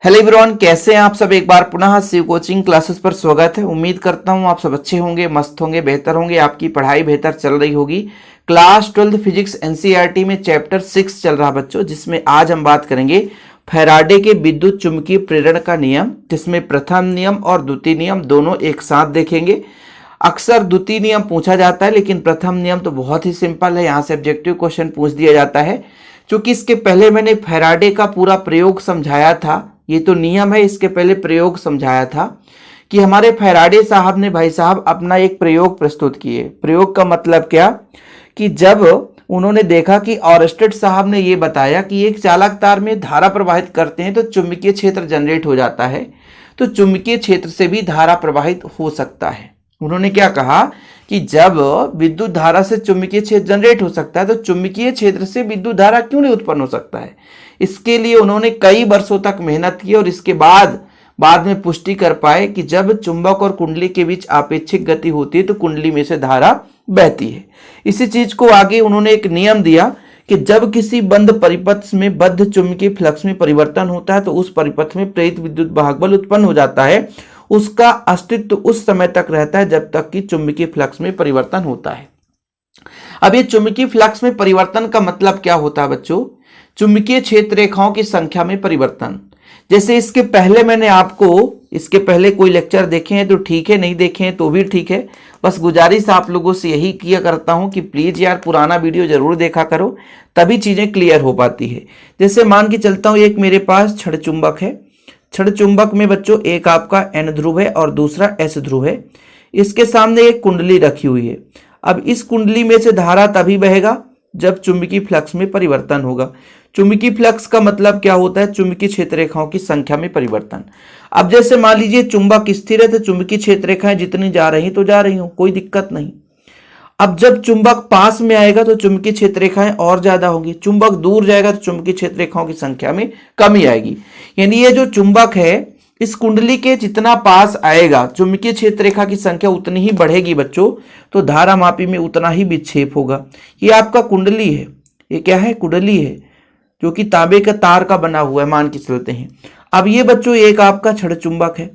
Hello everyone, कैसे हैं आप सब। एक बार पुनः शिव कोचिंग क्लासेस पर स्वागत है। उम्मीद करता हूं आप सब अच्छे होंगे, मस्त होंगे, बेहतर होंगे, आपकी पढ़ाई बेहतर चल रही होगी। क्लास 12 फिजिक्स एनसीईआरटी में चैप्टर 6 चल रहा बच्चों, जिसमें आज हम बात करेंगे फैराडे के विद्युत चुंबकीय प्रेरण का नियम, जिसमें प्रथम नियम और द्वितीय नियम दोनों एक साथ देखेंगे। अक्सर द्वितीय नियम पूछा जाता है, लेकिन प्रथम नियम तो बहुत ही सिंपल है, यहाँ से ऑब्जेक्टिव क्वेश्चन पूछ दिया जाता है। क्योंकि इसके पहले मैंने फैराडे का पूरा प्रयोग समझाया था, ये तो नियम है, इसके पहले प्रयोग समझाया था कि हमारे फैराडे साहब ने भाई साहब अपना एक प्रयोग प्रस्तुत किए। प्रयोग का मतलब क्या कि जब उन्होंने देखा कि ऑरस्टेड साहब ने ये बताया कि एक चालक तार में धारा प्रवाहित करते हैं तो चुंबकीय क्षेत्र जनरेट हो जाता है, तो चुंबकीय क्षेत्र से भी धारा प्रवाहित हो सकता है। उन्होंने क्या कहा कि जब विद्युत धारा से चुंबकीय क्षेत्र जनरेट हो सकता है तो चुंबकीय क्षेत्र से विद्युत धारा क्यों नहीं उत्पन्न हो सकता है। इसके लिए उन्होंने कई वर्षों तक मेहनत की और इसके बाद में पुष्टि कर पाए कि जब चुंबक और कुंडली के बीच आपेक्षिक गति होती है तो कुंडली में से धारा बहती है। इसी चीज को आगे उन्होंने एक नियम दिया कि जब किसी बंद परिपथ में बद्ध चुंबकीय फ्लक्स में परिवर्तन होता है तो उस परिपथ में प्रेरित विद्युत वाहक बल उत्पन्न हो जाता है। उसका अस्तित्व उस समय तक रहता है जब तक कि चुंबकीय फ्लक्स में परिवर्तन होता है। अब ये चुंबकीय फ्लक्स में परिवर्तन का मतलब क्या होता है बच्चों? चुंबकीय क्षेत्र रेखाओं की संख्या में परिवर्तन। जैसे इसके पहले कोई लेक्चर देखे हैं तो ठीक है, नहीं देखे हैं तो भी ठीक है। बस गुजारिश आप लोगों से यही किया करता हूं कि प्लीज यार पुराना वीडियो जरूर देखा करो, तभी चीजें क्लियर हो पाती है। जैसे मान के चलता हूं, एक मेरे पास छड़ चुंबक है। छड़ चुंबक में बच्चों एक आपका N ध्रुव है और दूसरा S ध्रुव है। इसके सामने एक कुंडली रखी हुई है। अब इस कुंडली में से धारा तभी बहेगा जब चुंबकीय फ्लक्स में परिवर्तन होगा। चुंबकीय फ्लक्स का मतलब क्या होता है? चुंबकीय क्षेत्र रेखाओं की संख्या में परिवर्तन। अब जैसे मान लीजिए चुंबक स्थिर है तो चुंबकीय क्षेत्र रेखाएं जितनी जा रही तो जा रही हो, कोई दिक्कत नहीं। अब जब चुंबक पास में आएगा तो चुंबकीय क्षेत्र रेखाएं और ज्यादा होंगी, चुंबक दूर जाएगा तो चुंबकीय क्षेत्र रेखाओं की संख्या में कमी आएगी। यानी ये जो चुंबक है इस कुंडली के जितना पास आएगा चुंबकीय क्षेत्र रेखा की संख्या उतनी ही बढ़ेगी बच्चों, तो धारा मापी में उतना ही विक्षेप होगा। ये आपका कुंडली है, ये क्या है? कुंडली है, जो कि तांबे का तार का बना हुआ है, मान के चलते हैं। अब ये बच्चों एक आपका छड़ चुंबक है।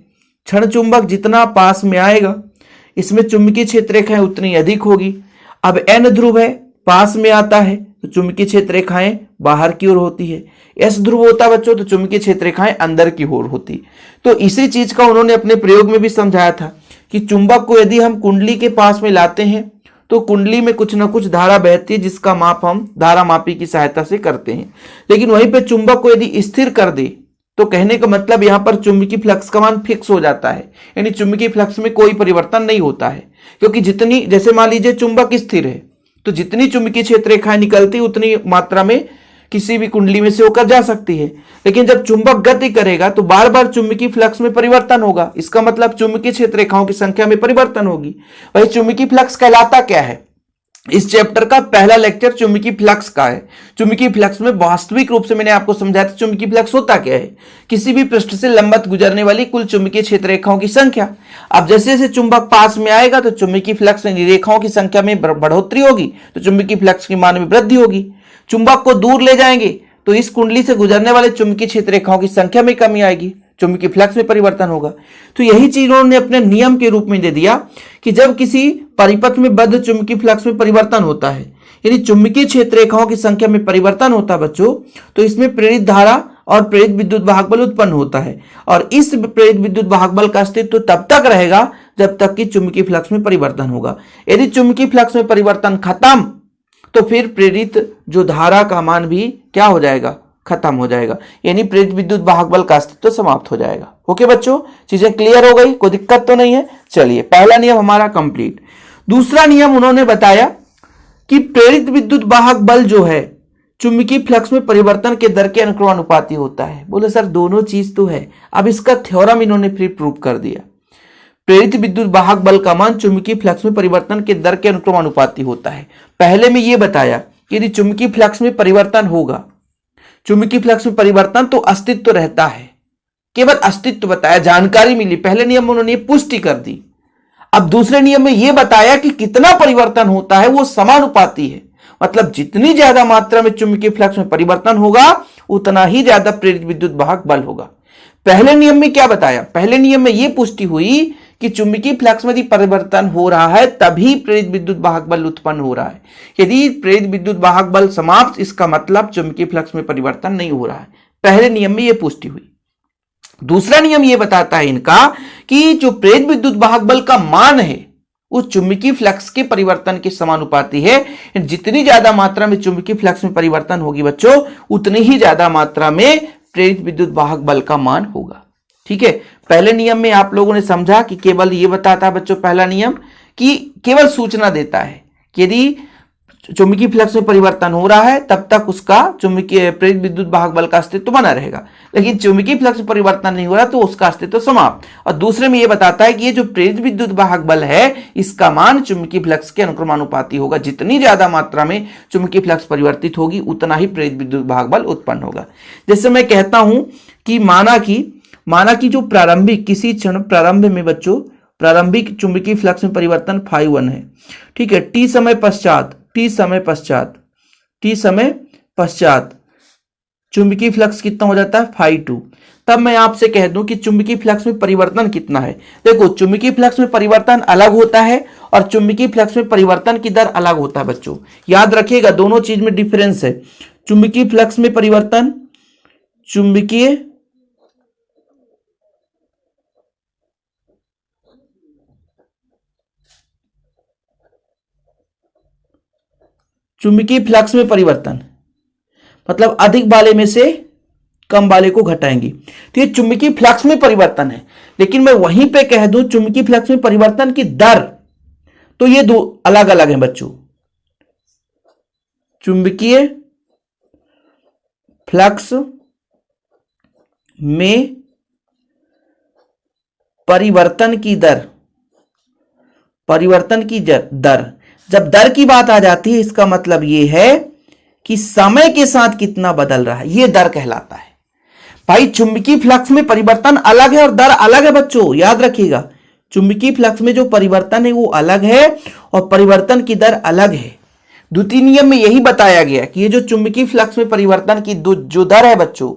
छड़ चुंबक जितना पास में आएगा इसमें चुंबकीय क्षेत्र रेखाएं उतनी अधिक होगी। अब N ध्रुव है, पास में आता है तो चुंबकीय क्षेत्र रेखाएं बाहर की ओर होती है। S ध्रुव होता बच्चों तो चुंबकीय क्षेत्र रेखाएं अंदर की ओर होती। तो इसी चीज का उन्होंने अपने प्रयोग में भी समझाया था कि चुंबक को यदि हम कुंडली के पास में लाते हैं तो कुंडली में कुछ ना कुछ धारा बहती है, जिसका माप हम धारा मापी की सहायता से करते हैं। लेकिन वहीं पे चुंबक को यदि स्थिर कर दे तो कहने का मतलब यहां पर चुंबकीय फ्लक्स का मान फिक्स हो जाता है, यानी चुंबकीय फ्लक्स में कोई परिवर्तन नहीं होता है। क्योंकि जितनी, जैसे मान लीजिए चुंबक स्थिर है तो जितनी चुंबकीय क्षेत्र रेखाएं निकलती उतनी मात्रा में किसी भी कुंडली में से होकर जा सकती है। लेकिन जब चुंबक गति करेगा तो बार बार चुंबकीय फ्लक्स में परिवर्तन होगा, इसका मतलब चुंबकीय क्षेत्र रेखाओं की संख्या में परिवर्तन होगी। वही चुंबकीय फ्लक्स कहलाता क्या है? इस चैप्टर का पहला लेक्चर चुंबकीय फ्लक्स का है। चुंबकीय फ्लक्स में वास्तविक रूप से मैंने आपको समझाया था चुंबकीय फ्लक्स होता क्या है? किसी भी पृष्ठ से लंबवत गुजरने वाली कुल चुंबकीय क्षेत्र रेखाओं की संख्या। अब जैसे जैसे चुंबक पास में आएगा तो चुंबकीय फ्लक्स में रेखाओं की संख्या में बढ़ोतरी होगी, तो चुंबकीय फ्लक्स के मान में वृद्धि होगी। चुंबक को दूर ले जाएंगे तो इस कुंडली से गुजरने वाले चुंबकीय क्षेत्र रेखाओं की संख्या में कमी आएगी, चुंबकीय फ्लक्स में परिवर्तन होगा। तो यही चीज उन्होंने अपने नियम के रूप में दे दिया कि जब किसी परिपथ में बद्ध चुंबकीय फ्लक्स में परिवर्तन होता है, यानी चुंबकीय क्षेत्र रेखाओं की संख्या में परिवर्तन होता है बच्चों, तो इसमें प्रेरित धारा और प्रेरित विद्युत वाहक बल उत्पन्न होता है। और इस प्रेरित विद्युत वाहक बल का अस्तित्व तब तक रहेगा जब तक कि चुंबकीय फ्लक्स में परिवर्तन होगा। यदि चुंबकीय फ्लक्स में परिवर्तन खत्म तो फिर प्रेरित जो धारा का मान भी क्या हो जाएगा? खत्म हो जाएगा, यानी प्रेरित विद्युत वाहक बल का अस्तित्व समाप्त हो जाएगा। ओके बच्चों, चीजें क्लियर हो गई, कोई दिक्कत तो नहीं है? चलिए, पहला नियम हमारा कंप्लीट। दूसरा नियम उन्होंने बताया कि प्रेरित विद्युत वाहक बल जो है चुंबकीय फ्लक्स में परिवर्तन के दर के अनुक्रमानुपाती होता है। बोले सर दोनों चीज तो है। अब इसका थ्योरम इन्होंने फिर प्रूव कर दिया। प्रेरित विद्युत वाहक बल का मान चुंबकीय फ्लक्स में परिवर्तन के दर के अनुक्रमानुपाती होता है। पहले में यह बताया कि यदि चुंबकीय फ्लक्स में परिवर्तन होगा, चुंबकीय फ्लक्स में परिवर्तन तो अस्तित्व रहता है, केवल अस्तित्व बताया, जानकारी मिली। पहले नियम में उन्होंने पुष्टि कर दी। अब दूसरे नियम में यह बताया कि कितना परिवर्तन होता है वो समानुपाती है, मतलब जितनी ज्यादा मात्रा में चुंबकीय फ्लक्स में परिवर्तन होगा उतना ही ज्यादा प्रेरित विद्युत वाहक बल होगा। पहले नियम में क्या बताया, पहले नियम में यह पुष्टि हुई कि चुंबकीय फ्लक्स में यदि परिवर्तन हो रहा है तभी प्रेरित विद्युत वाहक बल उत्पन्न हो रहा है। यदि प्रेरित विद्युत वाहक बल समाप्त, इसका मतलब चुंबकीय फ्लक्स में परिवर्तन नहीं हो रहा है। पहले नियम में यह पुष्टि हुई। दूसरा नियम यह बताता है इनका कि जो प्रेरित विद्युत वाहक बल का मान है उस चुंबकीय फ्लक्स के परिवर्तन के समानुपाती है। जितनी ज्यादा मात्रा में चुंबकीय फ्लक्स में परिवर्तन होगी बच्चों, उतनी ही ज्यादा मात्रा में प्रेरित विद्युत वाहक बल का मान होगा। ठीक है, पहले नियम में आप लोगों ने समझा कि केवल ये बताता है बच्चों, पहला नियम कि केवल सूचना देता है कि यदि चुंबकीय फ्लक्स में परिवर्तन हो रहा है तब तक उसका चुंबकीय प्रेरित विद्युत वाहक बल का अस्तित्व बना रहेगा, लेकिन चुंबकीय फ्लक्स में परिवर्तन नहीं हो रहा तो उसका अस्तित्व समाप्त। और दूसरे में यह बताता है कि ये जो प्रेरित विद्युत वाहक बल है इसका मान चुंबकीय फ्लक्स के अनुक्रमानुपाती होगा। जितनी ज्यादा मात्रा में चुंबकीय फ्लक्स परिवर्तित होगी उतना ही प्रेरित विद्युत वाहक बल उत्पन्न होगा। जैसे मैं कहता हूं कि माना कि जो प्रारंभिक किसी क्षण प्रारंभ में बच्चों प्रारंभिक चुंबकीय फ्लक्स में परिवर्तन φ1 है। ठीक है, टी समय पश्चात चुंबकीय फ्लक्स कितना हो जाता है φ2। तब मैं आपसे कह दूं कि चुंबकीय फ्लक्स में परिवर्तन कितना है। देखो, चुंबकीय फ्लक्स में परिवर्तन अलग होता है और चुंबकीय फ्लक्स में परिवर्तन की दर अलग होता है बच्चों, याद रखिएगा, दोनों चीज में डिफरेंस है। चुंबकीय फ्लक्स में परिवर्तन चुंबकीय फ्लक्स में परिवर्तन मतलब अधिक वाले में से कम वाले को घटाएंगे, तो ये चुंबकीय फ्लक्स में परिवर्तन है। लेकिन मैं वहीं पे कह दूं चुंबकीय फ्लक्स में परिवर्तन की दर, तो ये दो अलग अलग हैं बच्चों। चुंबकीय फ्लक्स में परिवर्तन की दर जब दर की बात आ जाती है इसका मतलब यह है कि समय के साथ कितना बदल रहा है, यह दर कहलाता है। भाई, चुंबकीय फ्लक्स में परिवर्तन अलग है और दर अलग है बच्चों, याद रखिएगा। चुंबकीय फ्लक्स में जो परिवर्तन है वो अलग है और परिवर्तन की दर अलग है। द्वितीय नियम में यही बताया गया कि ये जो चुंबकीय फ्लक्स में परिवर्तन की जो दर है बच्चों,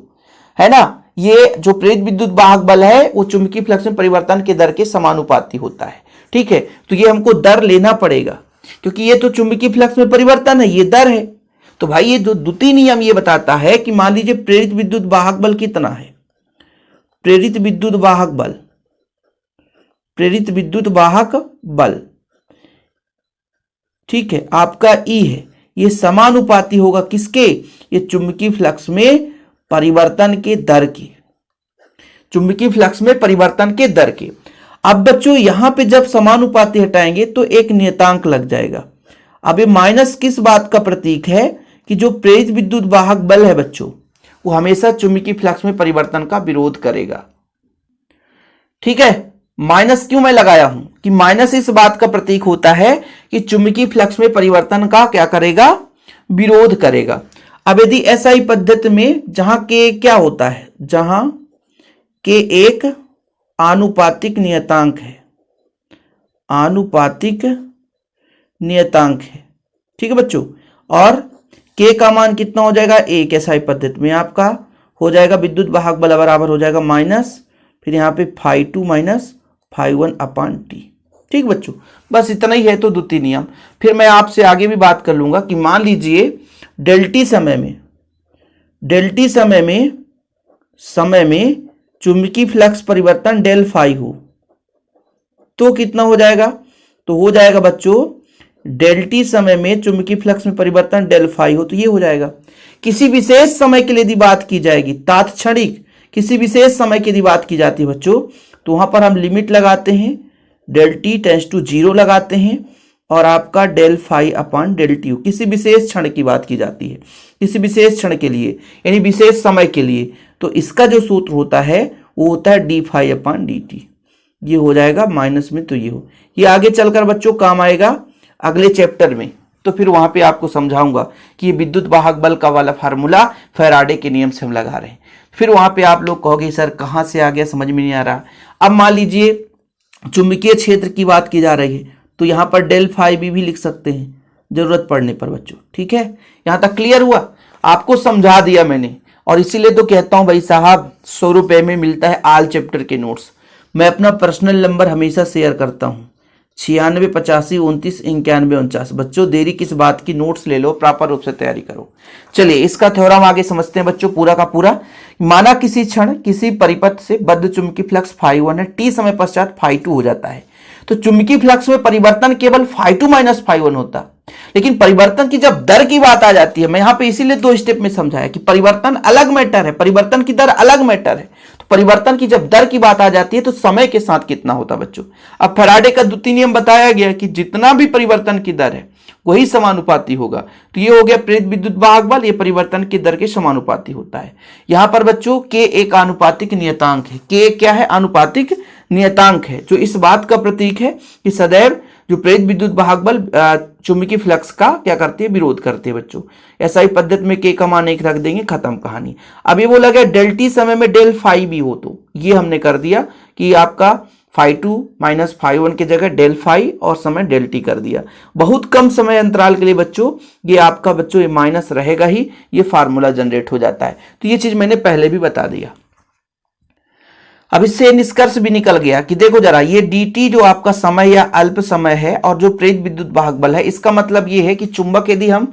है ना, ये जो प्रेरित विद्युत वाहक बल है वो चुंबकीय फ्लक्स में परिवर्तन के दर के समानुपाती होता है। ठीक है, तो ये हमको दर लेना पड़ेगा क्योंकि ये तो चुंबकीय फ्लक्स में परिवर्तन है, ये दर है। तो भाई ये जो द्वितीय नियम ये बताता है कि मान लीजिए प्रेरित विद्युत वाहक बल कितना है, प्रेरित विद्युत वाहक बल, ठीक है, आपका ई है, ये समानुपाती होगा किसके, ये चुंबकीय फ्लक्स में परिवर्तन के दर की, चुंबकीय फ्लक्स में परिवर्तन के दर के। अब बच्चों यहां पे जब समानुपाती हटाएंगे तो एक नियतांक लग जाएगा। अब ये माइनस किस बात का प्रतीक है कि जो प्रेरित विद्युत वाहक बल है बच्चों वो हमेशा चुंबकीय फ्लक्स में परिवर्तन का विरोध करेगा। ठीक है, माइनस क्यों मैं लगाया हूं कि माइनस इस बात का प्रतीक होता है कि चुंबकीय फ्लक्स में परिवर्तन का क्या करेगा, विरोध करेगा। अब यदि एसआई पद्धति में जहां के क्या होता है, जहां के एक आनुपातिक नियतांक है, ठीक है बच्चों, और के का मान कितना हो जाएगा, एक। एसआई पद्धति में आपका हो जाएगा विद्युत वाहक बल बराबर हो जाएगा माइनस, फिर यहाँ पे φ2 माइनस φ1 अपान टी। ठीक बच्चों, बस इतना ही है तो द्वितीय नियम। फिर मैं आपसे आगे भी बात कर लूंगा कि मान लीजिए डेल्टी समय में चुंबकीय फ्लक्स परिवर्तन डेल फाई हो तो कितना हो जाएगा, तो हो जाएगा बच्चों डेल्टी समय में चुंबकीय फ्लक्स में परिवर्तन डेल फाई हो तो ये हो जाएगा। किसी विशेष समय के लिए यदि बात की जाएगी, तात्क्षणिक किसी विशेष समय की यदि बात की जाती है बच्चों, तो वहां पर हम लिमिट लगाते हैं, डेल टी टेंड्स टू 0 लगाते हैं और आपका del phi upon del t. किसी विशेष क्षण की बात की जाती है, किसी विशेष क्षण के लिए यानी विशेष समय के लिए, तो इसका जो सूत्र होता है वो होता है डी फाई अपान डी टी। ये हो जाएगा माइनस में, तो ये आगे चलकर बच्चों काम आएगा अगले चैप्टर में, तो फिर वहां पे आपको समझाऊंगा कि ये विद्युत वाहक बल का वाला फार्मूला फैराडे के नियम से हम लगा रहे हैं। फिर वहां पे आप लोग कहोगे सर कहां से आ गया, समझ में नहीं आ रहा। अब मान लीजिए चुंबकीय क्षेत्र की बात की जा रही है तो यहां पर डेल फाई भी लिख सकते हैं जरूरत पड़ने पर बच्चों। ठीक है, यहां तक क्लियर हुआ, आपको समझा दिया मैंने। और इसीलिए तो कहता हूं भाई साहब 100 रुपए में मिलता है आल चैप्टर के नोट्स। मैं अपना पर्सनल नंबर हमेशा शेयर करता हूं 9685299149। बच्चों देरी किस बात की, नोट्स ले लो, प्रॉपर रूप से तैयारी करो। चलिए इसका थ्योरम आगे समझते हैं बच्चों पूरा का पूरा। माना किसी क्षण किसी परिपथ से बद्ध चुंबकीय फ्लक्स φ1 है, टी समय पश्चात φ2 हो जाता है, तो चुंबकीय फ्लक्स में परिवर्तन केवल φ2 माइनस φ1 होता। लेकिन परिवर्तन की जब दर की बात आ जाती है, मैं यहां पे इसीलिए 2 स्टेप में समझाया कि परिवर्तन अलग मैटर है, परिवर्तन की दर अलग मैटर है। तो परिवर्तन की जब दर की बात आ जाती है तो समय के साथ कितना होता बच्चों। अब फैराडे का द्वितीय नियम बताया गया कि जितना भी परिवर्तन की दर है वही समानुपाती होगा। तो ये हो गया प्रेरित विद्युत वाहक बल, ये परिवर्तन की दर के समानुपाती होता है। यहां पर बच्चों के एक आनुपातिक नियतांक है। के क्या है? आनुपातिक नियतांक है, जो इस बात का प्रतीक है कि सदैव जो प्रेरित विद्युत वाहक बल चुंबकीय फ्लक्स का क्या करती है? विरोध करती है बच्चों। ऐसा ही पद्धति में के का मान 1 रख देंगे, खत्म कहानी। अब ये बोला गया डेल टी समय में डेल फाई भी हो, तो ये हमने कर दिया कि आपका φ2 माइनस φ1 की जगह डेल फाई और समय डेल टी कर दिया। बहुत कम समय अंतराल के लिए बच्चों ये आपका बच्चों ये माइनस रहेगा ही, ये फार्मूला जनरेट हो जाता है। तो ये चीज मैंने पहले भी बता दिया। अब इससे निष्कर्ष भी निकल गया कि देखो जरा, ये dt जो आपका समय या अल्प समय है और जो प्रेरित विद्युत वाहक बल है, इसका मतलब ये है कि चुंबक यदि हम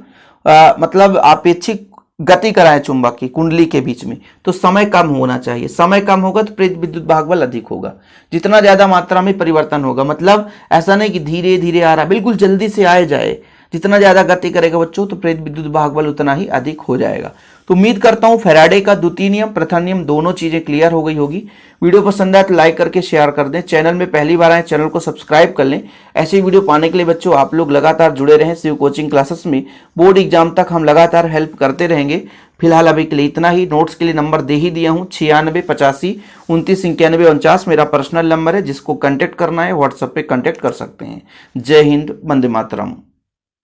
मतलब आपेक्षिक गति कराएं चुंबक की कुंडली के बीच में, तो समय कम होना चाहिए। समय कम होगा तो प्रेरित विद्युत वाहक बल अधिक होगा। जितना ज्यादा मात्रा में परिवर्तन होगा, मतलब ऐसा नहीं कि धीरे धीरे आ रहा, बिल्कुल जल्दी से आए जाए। जितना ज्यादा गति करेगा बच्चों तो प्रेरित विद्युत वाहक बल उतना ही अधिक हो जाएगा। तो उम्मीद करता हूं फैराडे का द्वितीय नियम, प्रथम नियम दोनों चीजें क्लियर हो गई होगी। वीडियो पसंद आए तो लाइक करके शेयर कर दें। चैनल में पहली बार आए चैनल को सब्सक्राइब कर लें। ऐसे वीडियो पाने के लिए बच्चों आप लोग लगातार जुड़े रहें। शिव कोचिंग क्लासेस में बोर्ड एग्जाम तक हम लगातार हेल्प करते रहेंगे। फिलहाल अभी के लिए इतना ही। नोट्स के लिए नंबर दे ही दिया हूँ 9685299149 मेरा पर्सनल नंबर है। जिसको कांटेक्ट करना है व्हाट्सएप पे कांटेक्ट कर सकते हैं। जय हिंद, वंदे मातरम।